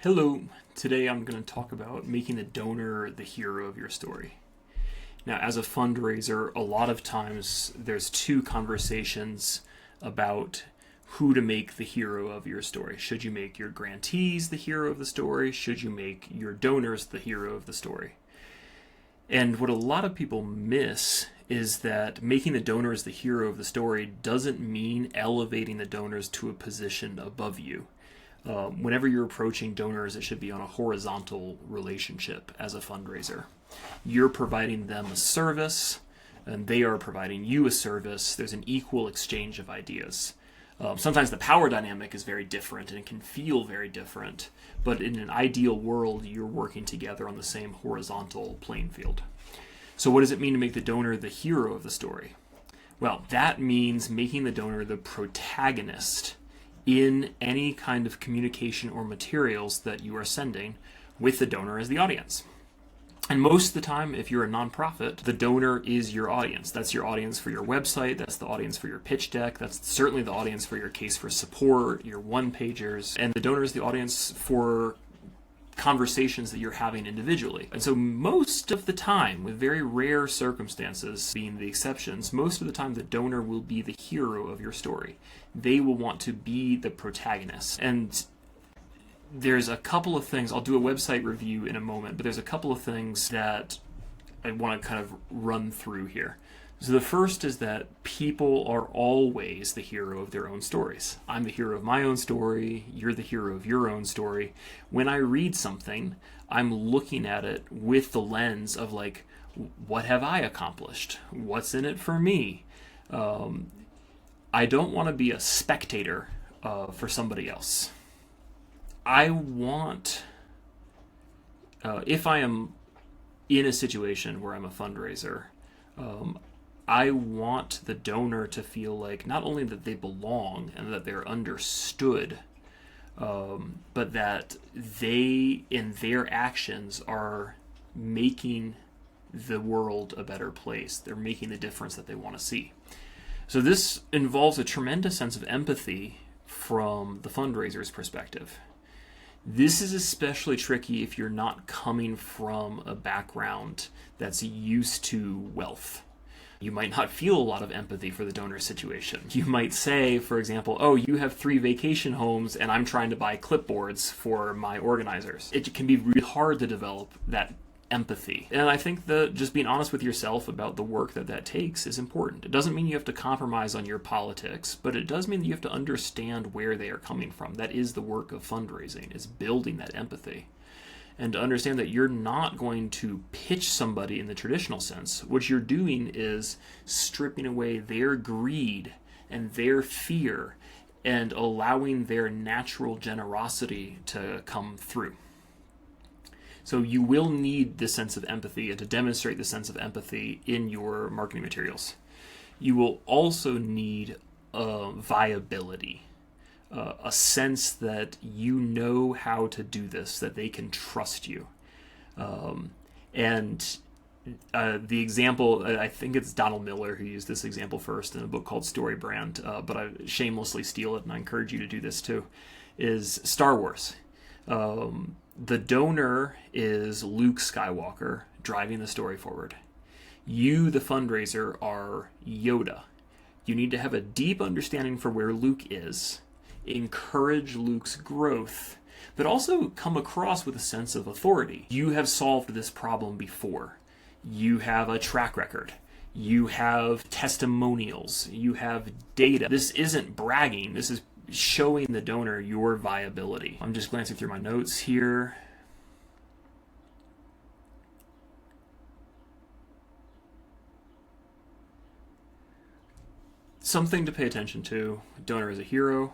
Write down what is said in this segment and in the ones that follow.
Hello, today I'm going to talk about making the donor the hero of your story. Now, as a fundraiser, a lot of times there's two conversations about who to make the hero of your story. Should you make your grantees the hero of the story? Should you make your donors the hero of the story? And what a lot of people miss is that making the donors the hero of the story doesn't mean elevating the donors to a position above you. Whenever you're approaching donors, it should be on a horizontal relationship as a fundraiser. You're providing them a service, and they are providing you a service. There's an equal exchange of ideas. Sometimes the power dynamic is very different, and it can feel very different, but in an ideal world, you're working together on the same horizontal playing field. So what does it mean to make the donor the hero of the story? Well, that means making the donor the protagonist in any kind of communication or materials that you are sending with the donor as the audience. And most of the time, if you're a nonprofit, the donor is your audience. That's your audience for your website, that's the audience for your pitch deck, that's certainly the audience for your case for support, your one-pagers, and the donor is the audience for conversations that you're having individually. And so most of the time, with very rare circumstances being the exceptions, most of the time the donor will be the hero of your story. They will want to be the protagonist. And there's a couple of things, I'll do a website review in a moment, but there's a couple of things that I want to kind of run through here. So the first is that people are always the hero of their own stories. I'm the hero of my own story, you're the hero of your own story. When I read something, I'm looking at it with the lens of like, what have I accomplished? What's in it for me? I don't want to be a spectator for somebody else. I want, if I am in a situation where I'm a fundraiser, I want the donor to feel like not only that they belong and that they're understood, but that they, in their actions, are making the world a better place. They're making the difference that they want to see. So this involves a tremendous sense of empathy from the fundraiser's perspective. This is especially tricky if you're not coming from a background that's used to wealth. You might not feel a lot of empathy for the donor situation. You might say, for example, oh, you have 3 vacation homes and I'm trying to buy clipboards for my organizers. It can be really hard to develop that empathy. And I think that just being honest with yourself about the work that takes is important. It doesn't mean you have to compromise on your politics, but it does mean that you have to understand where they are coming from. That is the work of fundraising, is building that empathy. And to understand that you're not going to pitch somebody in the traditional sense. What you're doing is stripping away their greed and their fear and allowing their natural generosity to come through. So you will need this sense of empathy, and to demonstrate the sense of empathy in your marketing materials. You will also need viability. A sense that you know how to do this, that they can trust you. And the example, I think it's Donald Miller who used this example first in a book called Story Brand, but I shamelessly steal it, and I encourage you to do this too, is Star Wars. The donor is Luke Skywalker driving the story forward. You, the fundraiser, are Yoda. You need to have a deep understanding for where Luke is, encourage Luke's growth, but also come across with a sense of authority. You have solved this problem before. You have a track record. You have testimonials. You have data. This isn't bragging. This is showing the donor your viability. I'm just glancing through my notes here. Something to pay attention to, donor as a hero,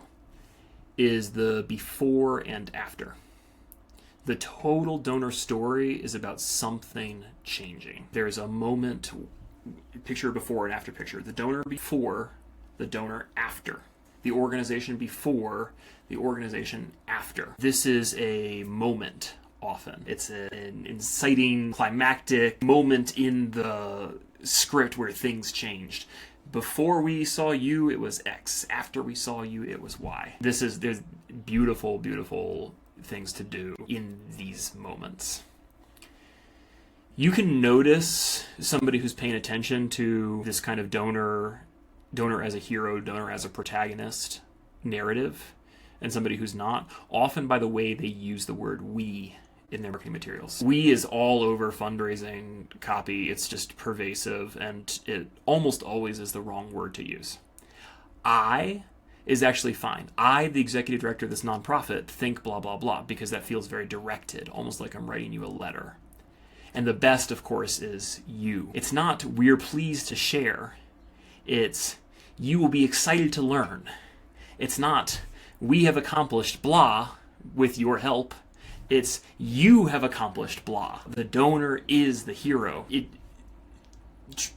is the before and after. The total donor story is about something changing. There's a moment, picture before and after picture. The donor before, the donor after. The organization before, the organization after. This is a moment often. It's an inciting, climactic moment in the script where things changed. Before we saw you, it was X. After we saw you, it was Y. There's beautiful, beautiful things to do in these moments. You can notice somebody who's paying attention to this kind of donor as a hero, donor as a protagonist narrative, and somebody who's not, often by the way they use the word we in their marketing materials. We is all over fundraising copy. It's just pervasive, and it almost always is the wrong word to use. I is actually fine. I, the executive director of this nonprofit, think blah, blah, blah, because that feels very directed, almost like I'm writing you a letter. And the best, of course, is you. It's not we're pleased to share. It's you will be excited to learn. It's not we have accomplished blah with your help. It's you have accomplished blah. The donor is the hero.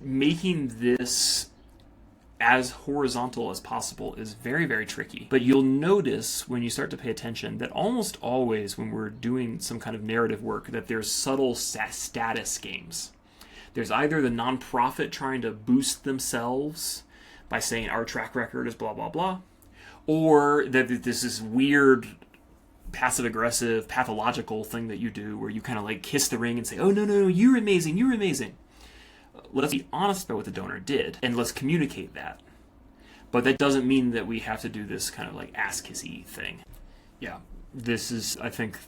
Making this as horizontal as possible is very, very tricky. But you'll notice when you start to pay attention that almost always when we're doing some kind of narrative work that there's subtle status games. There's either the nonprofit trying to boost themselves by saying our track record is blah, blah, blah, or that this is weird passive-aggressive, pathological thing that you do where you kind of like kiss the ring and say, oh, no, you're amazing, you're amazing. Let's be honest about what the donor did, and let's communicate that. But that doesn't mean that we have to do this kind of like ass-kissy thing. Yeah, I think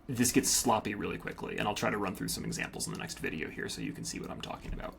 this gets sloppy really quickly, and I'll try to run through some examples in the next video here so you can see what I'm talking about.